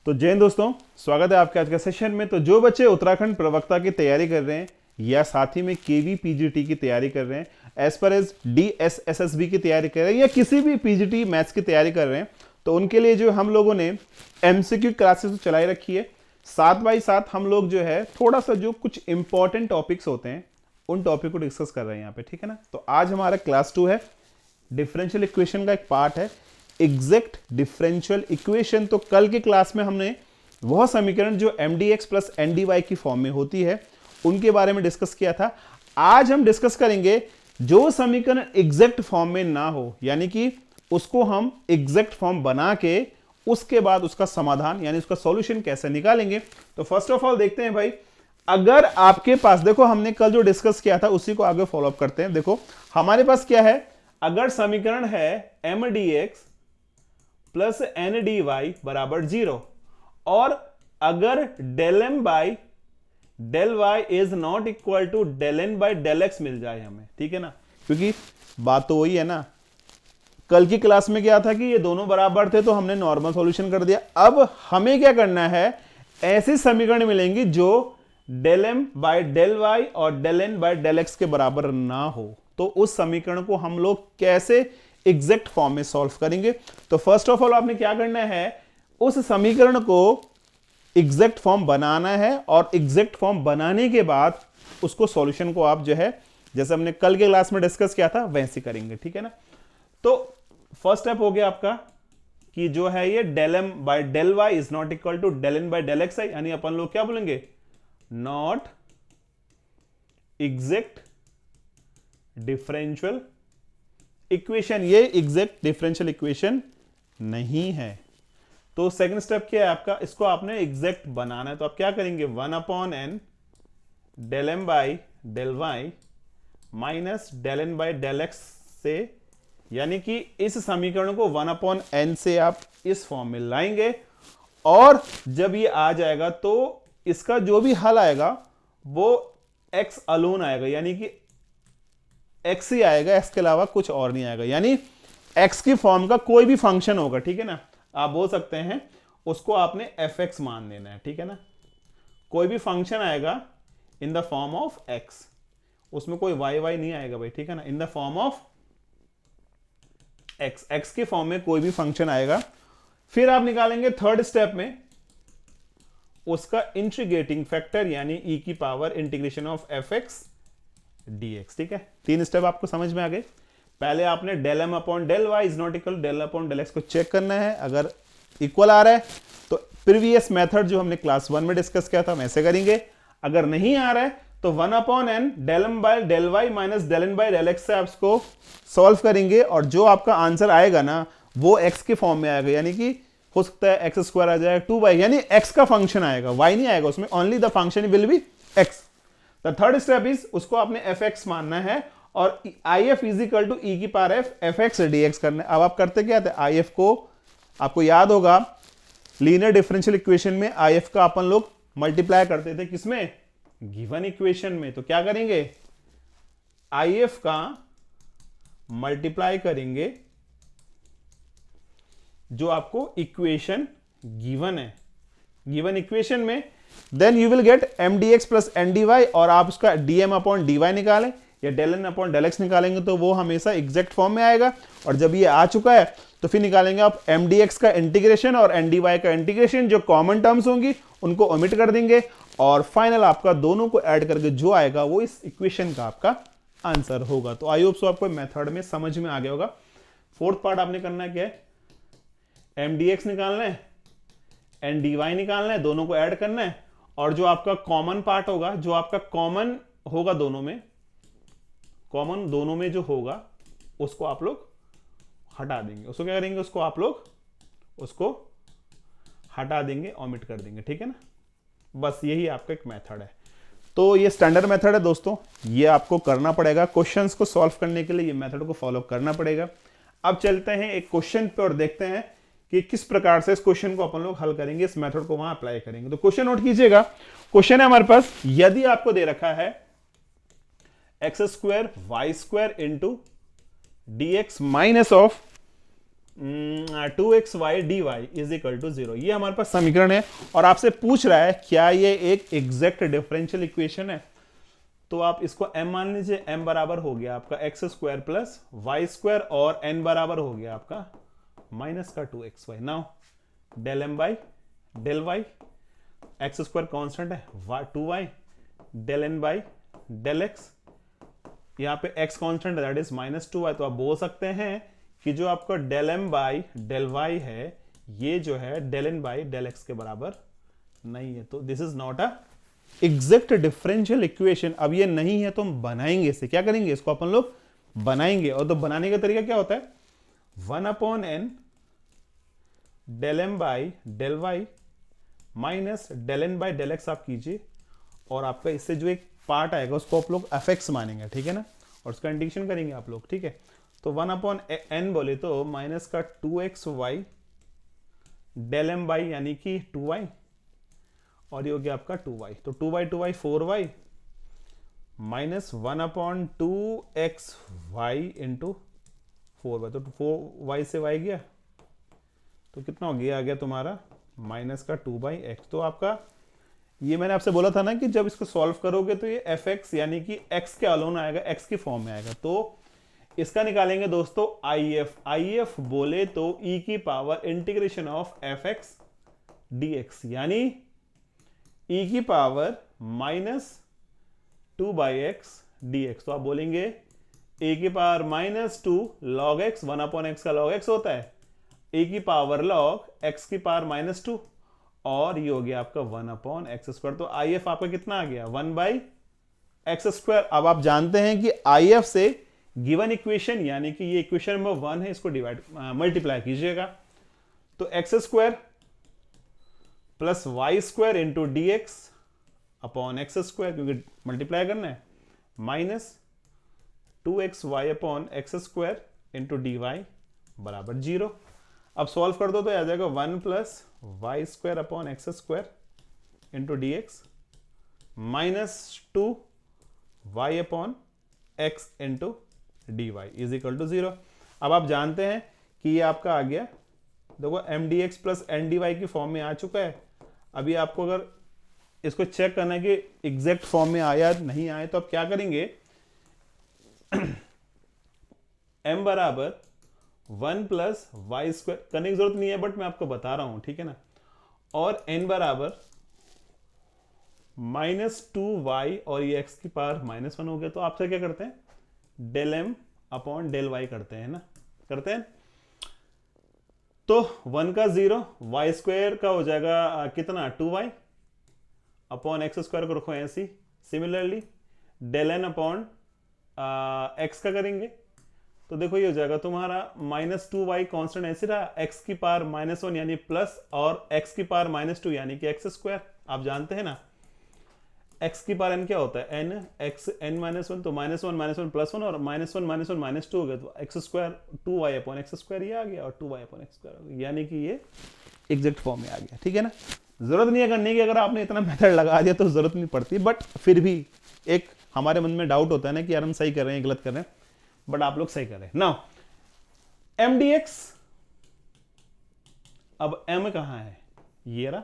तो जय हिंद दोस्तों, स्वागत है आपके आज के सेशन में। तो जो बच्चे उत्तराखंड प्रवक्ता की तैयारी कर रहे हैं या साथ ही में केवी पीजीटी की तैयारी कर रहे हैं, एज पर एज डीएसएसएसबी की तैयारी कर रहे हैं या किसी भी पीजीटी मैथ्स की तैयारी कर रहे हैं, तो उनके लिए जो हम लोगों ने एमसीक्यू क्लासेस चलाई रखी है। 7x7 हम लोग जो है थोड़ा सा जो कुछ इंपॉर्टेंट टॉपिक्स होते हैं उन टॉपिक को डिस्कस कर रहे हैं यहाँ पे, ठीक है ना। तो आज हमारा क्लास 2 है, डिफरेंशियल इक्वेशन का एक पार्ट है एग्जैक्ट डिफरेंशियल इक्वेशन। तो कल के क्लास में हमने वह समीकरण जो mdx प्लस ndy की फॉर्म में होती है उनके बारे में डिस्कस किया था। आज हम डिस्कस करेंगे जो समीकरण एग्जैक्ट फॉर्म में ना हो, यानी कि उसको हम एग्जैक्ट फॉर्म बना के उसके बाद उसका समाधान यानी उसका सॉल्यूशन कैसे निकालेंगे। तो फर्स्ट ऑफ ऑल देखते हैं भाई, अगर आपके पास, देखो हमने कल जो डिस्कस किया था उसी को आगे फॉलो अप करते हैं। देखो हमारे पास क्या है, अगर समीकरण है mdx प्लस ndy बराबर 0 और अगर del m by del y is not equal to del n by del x मिल जाए हमें, ठीक है ना। क्योंकि बात तो वही है ना, कल की क्लास में क्या था कि ये दोनों बराबर थे तो हमने नॉर्मल सॉल्यूशन कर दिया। अब हमें क्या करना है, ऐसी समीकरण मिलेंगी जो del m by del y और del n by del x के बराबर ना हो, तो उस समीकरण को हम लोग कैसे एग्जैक्ट फॉर्म में सॉल्व करेंगे। तो फर्स्ट ऑफ ऑल आपने क्या करना है, उस समीकरण को एग्जैक्ट फॉर्म बनाना है और एग्जैक्ट फॉर्म बनाने के बाद उसको सॉल्यूशन को आप जो है जैसे हमने कल के क्लास में डिस्कस किया था वैसे करेंगे, ठीक है ना। तो फर्स्ट स्टेप हो गया आपका कि जो है ये del m by del y is not equal to del n by del x है, यानी अपन लोग क्या बोलेंगे, नॉट एग्जैक्ट डिफरेंशियल इक्वेशन। ये एग्जैक्ट डिफरेंशियल इक्वेशन नहीं है। तो सेकंड स्टेप क्या है आपका, इसको आपने एग्जैक्ट बनाना है। तो आप क्या करेंगे, 1/n del m by del y minus del n by del x से, यानी कि इस समीकरण को 1/n से आप इस फॉर्म में लाएंगे और जब ये आ जाएगा तो इसका जो भी हल आएगा वो x अलोन आएगा, यानी कि x ही आएगा, x के अलावा कुछ और नहीं आएगा। यानी x की फॉर्म का कोई भी फंक्शन होगा, ठीक है ना, आप बोल सकते हैं उसको आपने fx मान लेना है, ठीक है ना। कोई भी फंक्शन आएगा in the form of x, उसमें कोई y नहीं आएगा भाई, ठीक है ना, in the form of x के फॉर्म में कोई भी फंक्शन आएगा। फिर आप निकालेंगे थर्ड स्टेप में उसका इंटीग्रेटिंग फैक्टर यानी e की power integration of fx dx, ठीक है। तीन स्टेप आपको समझ में आ गए। पहले आपने del m upon del y is not equal del upon del x को चेक करना है, अगर इक्वल आ रहा है तो प्रीवियस मेथड जो हमने क्लास 1 में डिस्कस किया था हम ऐसे करेंगे। अगर नहीं आ रहा है तो 1/n del m by del y minus del n by del x से आप इसको सॉल्व करेंगे और जो आपका आंसर आएगा ना वो x के फॉर्म में आएगा, यानी कि हो सकता है x स्क्वायर आ जाएगा 2y, यानी x का फंक्शन आएगा, y नहीं आएगा उसमें, only the function will be x। The third step is उसको आपने fx मानना है और if is equal to e की पावर fx dx करना है। अब आप करते क्या थे, if को आपको याद होगा लीनियर डिफरेंशियल इक्वेशन में if का अपन लोग मल्टीप्लाई करते थे किसमें, गिवन इक्वेशन में। तो क्या करेंगे, if का मल्टीप्लाई करेंगे जो आपको इक्वेशन गिवन है, गिवन इक्वेशन में, then you will get mdx plus ndy और आप उसका dm अपॉन dy निकालें या del n upon del x निकालेंगे तो वो हमेशा एग्जैक्ट फॉर्म में आएगा। और जब ये आ चुका है तो फिर निकालेंगे आप mdx का इंटीग्रेशन और ndy का इंटीग्रेशन, जो कॉमन टर्म्स होंगी उनको ओमिट कर देंगे और फाइनल आपका दोनों को ऐड करके जो आएगा वो इस इक्वेशन का आपका आंसर होगा। तो आई होप सो आपको मेथड में समझ में आ गया होगा। फोर्थ पार्ट आपने करना क्या है, mdx निकालना है, ndy निकालना है, दोनों को ऐड करना है और जो आपका कॉमन पार्ट होगा, जो आपका कॉमन होगा दोनों में, कॉमन दोनों में जो होगा उसको आप लोग हटा देंगे। उसको क्या करेंगे, उसको आप लोग उसको हटा देंगे, ओमिट कर देंगे, ठीक है ना। बस यही आपका एक मेथड है। तो ये स्टैंडर्ड मेथड है दोस्तों, ये आपको करना पड़ेगा क्वेश्चंस को सॉल्व करने के लिए, ये मेथड को फॉलो करना पड़ेगा। अब चलते हैं एक क्वेश्चन पे और देखते हैं कि किस प्रकार से इस क्वेश्चन को अपन लोग हल करेंगे, इस मेथड को वहां अप्लाई करेंगे। तो क्वेश्चन नोट कीजिएगा, क्वेश्चन है हमारे पास, यदि आपको दे रखा है x² y² into dx minus of 2xy dy is equal to 0, ये हमारे पास समीकरण है। और आपसे पूछ रहा है क्या ये एक एग्जैक्ट डिफरेंशियल इक्वेशन है, तो आप इसको m मान लीजिए। m बराबर हो गया आपका x square plus y square, और n बराबर हो गया आपका माइनस का 2xy। Now del m by del y, x square constant है, 2y, del n by del x, यहाँ पे x कॉन्स्टेंट है दैट इज -2y। तो आप बोल सकते हैं कि जो आपका del m by del y है, ये जो है del n by del x के बराबर नहीं है। तो this is not a exact differential equation. अब ये नहीं है तो हम बनाएंगे इसे, क्या करेंगे, इसको अपन लोग बनाएंगे। और तो बनाने का तरीका क्या होता है, 1/n del m by del y minus del n by del x आप कीजिए, और आपका इससे जो एक पार्ट आएगा उसको आप लोग fx मानेंगे, ठीक है ना, और उसका इंटीग्रेशन करेंगे आप लोग, ठीक है। तो 1/n बोले तो माइनस का 2xy डेल m बाई यानी कि 2y, और ये हो गया आपका 2y। तो 2y 4y minus 1/2xy into 4y। तो 4y से y गया, तो कितना हो गया, आ गया तुम्हारा माइनस का 2/x। तो आपका ये मैंने आपसे बोला था ना कि जब इसको सॉल्व करोगे तो ये fx यानी कि x के अलोन आएगा, x की फॉर्म में आएगा। तो इसका निकालेंगे दोस्तों if बोले तो e की power integration of fx dx, यानी e की पावर -2/x dx। तो आप बोलेंगे e की पावर -2 log x, 1/x का log x होता है, e की पावर log x की पावर -2, और ये हो गया आपका 1/x²। तो if आपका कितना आ गया, 1/x²। अब आप जानते हैं कि if से गिवन इक्वेशन यानी कि ये इक्वेशन नंबर 1 है, इसको डिवाइड मल्टीप्लाई कीजिएगा। तो x² plus y² into dx upon x², क्योंकि मल्टीप्लाई करना है, minus 2xy upon x² into dy बराबर 0। अब सॉल्व कर दो तो आ जाएगा 1 plus y² upon x² into dx minus 2y upon x into dy is equal to 0। अब आप जानते हैं कि ये आपका आ गया, देखो mdx प्लस ndy की फॉर्म में आ चुका है। अभी आपको अगर इसको चेक करना है कि एग्जैक्ट फॉर्म में आया नहीं आया, तो आप क्या करेंगे, m बराबर 1 प्लस y² करने की जरूरत नहीं है, बट मैं आपको बता रहा हूं, ठीक है ना, और n बराबर -2y, और ये x की पावर -1 हो गया। तो आपसे क्या करते हैं, del m upon del y करते हैं ना, करते हैं। तो 1 का 0, y² का हो जाएगा कितना, 2y अपॉन x² को रखो ऐसी। Similarly del n upon x का करेंगे, तो देखो ये हो जाएगा तुम्हारा -2y कॉन्स्टेंट ऐसे रहा, x की पावर -1 यानी प्लस, और x की पावर -2 यानी कि x²। आप जानते हैं ना x की पावर n क्या होता है, n x n -1, तो -1 प्लस 1, और -1 -2 हो गया, तो x² 2y अपॉन x² ये आ गया, और 2y अपॉन x², यानी कि ये एग्जैक्ट फॉर्म में आ गया, ठीक है ना। जरूरत नहीं है करने की, अगर आपने इतना मेथड लगा दिया तो जरूरत नहीं पड़ती, बट फिर भी एक हमारे मन में डाउट होता है ना कि यार हम सही कर रहे हैं गलत कर रहे हैं, बट आप लोग सही कर रहे हैं। नाउ mdx, अब m कहां है, ये रहा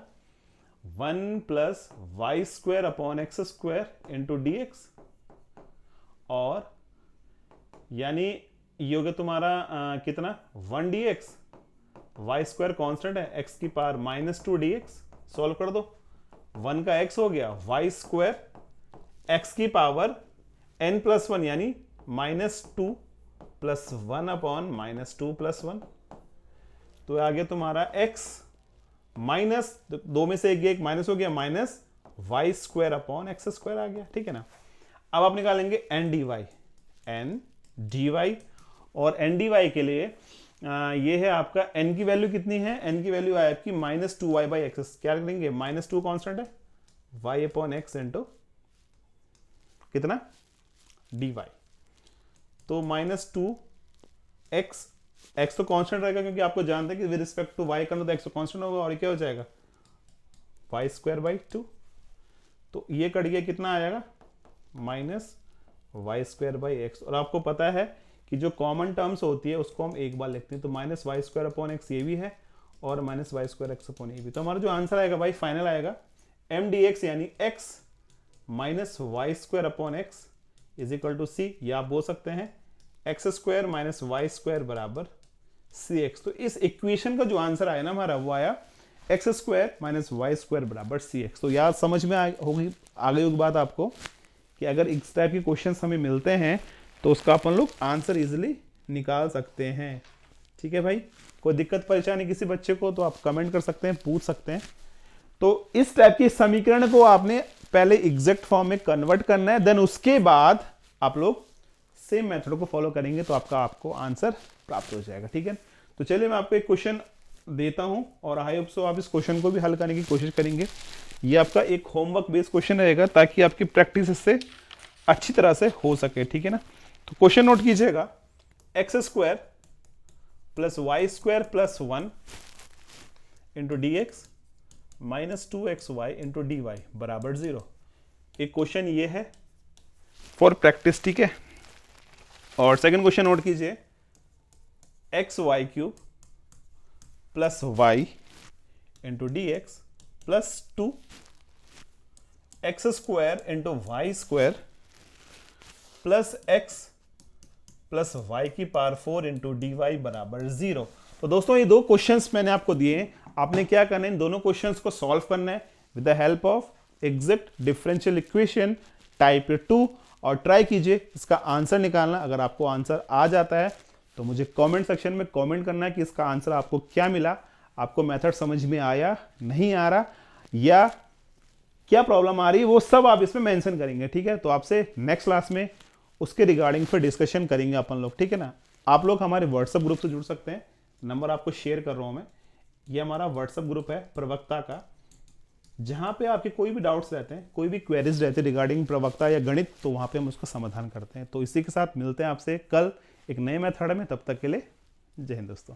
1 plus y² upon x² into dx, और यानी ये हो गया तुम्हारा कितना 1 dx, y² कांस्टेंट है, x की पावर -2 dx। सॉल्व कर दो, 1 का x हो गया, y² x की पावर n प्लस 1 यानी -2 प्लस 1 अपॉन -2 प्लस 1। तो आ गया तुम्हारा x माइनस, दो में से एक माइनस हो गया, माइनस y² अपॉन x² आ गया, ठीक है ना। अब आप निकालेंगे n dy, और n dy के लिए ये है आपका n की वैल्यू कितनी है, n की वैल्यू है आपकी -2y/x। क्या करेंगे, -2 कांस्टेंट है, y अपॉन x इंटू कितना dy, तो -2x, x तो कांस्टेंट रहेगा क्योंकि आपको जानते हैं कि विद रिस्पेक्ट टू y करना तो x तो कांस्टेंट होगा, और ये क्या हो जाएगा y²/2। तो ये कट गया, कितना आ जाएगा -y²/x। और आपको पता है कि जो कॉमन टर्म्स होती है उसको हम एक बार लिखते हैं। तो minus Y square upon x ये भी है और minus Y square x upon ये भी। तो हमारा जो आंसर आएगा भाई फाइनल आएगा एम डी एक्स यानी X minus Y square upon X is equal to C, या आप बोल सकते हैं X square minus Y square बराबर सी एक्स। तो इस इक्वेशन का जो आंसर आया ना हमारा वो आया x square minus Y square बराबर सी एक्स। तो यार समझ में आ गई होगी बात आपको कि अगर इस टाइप के क्वेश्चन हमें मिलते हैं तो उसका अपन लोग आंसर इजिली निकाल सकते हैं। ठीक है भाई, कोई दिक्कत परेशानी किसी बच्चे को तो आप कमेंट कर सकते हैं, पूछ सकते हैं। तो इस टाइप के समीकरण को आपने पहले एग्जैक्ट फॉर्म में कन्वर्ट करना है, देन उसके बाद आप लोग सेम मेथड को फॉलो करेंगे तो आपको आंसर प्राप्त हो जाएगा। ठीक है, तो चलिए मैं आपको एक क्वेश्चन देता हूं और आई होप सो आप इस क्वेश्चन को भी हल करने की कोशिश करेंगे। ये आपका एक होमवर्क बेस्ड क्वेश्चन रहेगा ताकि आपकी प्रैक्टिस इससे अच्छी तरह से हो सके। ठीक है ना, तो क्वेश्चन नोट कीजिएगा, x square plus y square plus 1 into d x minus 2xy into d y बराबर 0। एक क्वेश्चन ये है फॉर प्रैक्टिस। ठीक है, और सेकंड क्वेश्चन नोट कीजिए, x y cube plus y into d x plus 2 x square into y square plus x plus y की power 4 into d y बराबर 0। तो दोस्तों ये दो क्वेश्चंस मैंने आपको दिए, आपने क्या करना है इन दोनों क्वेश्चंस को सॉल्व करना है with the help of exact differential equation type 2 और ट्राई कीजिए इसका आंसर निकालना। अगर आपको आंसर आ जाता है तो मुझे कमेंट सेक्शन में कमेंट करना है कि इसका आंसर आपको क्या मिला, आपको मेथड समझ में आया, नहीं आ रहा, या क्या प्रॉब्लम आ रही है, वो सब आप इसमें मेंशन करेंगे। ठीक है, तो आपसे नेक्स्ट क्लास में उसके रिगार्डिंग फिर डिस्कशन करेंगे अपन लोग। ठीक है ना, आप लोग हमारे व्हाट्सएप ग्रुप से जुड़ सकते हैं, नंबर आपको शेयर कर रहा हूं मैं। ये हमारा व्हाट्सएप ग्रुप है प्रवक्ता का, जहां पे आपके कोई भी डाउट्स रहते हैं, कोई भी क्वेरीज रहते हैं रिगार्डिंग प्रवक्ता या गणित, तो वहां पे हम उसका समाधान करते हैं। तो इसी के साथ मिलते हैं आपसे कल एक नए मेथड में, तब तक के लिए जय हिंद दोस्तों।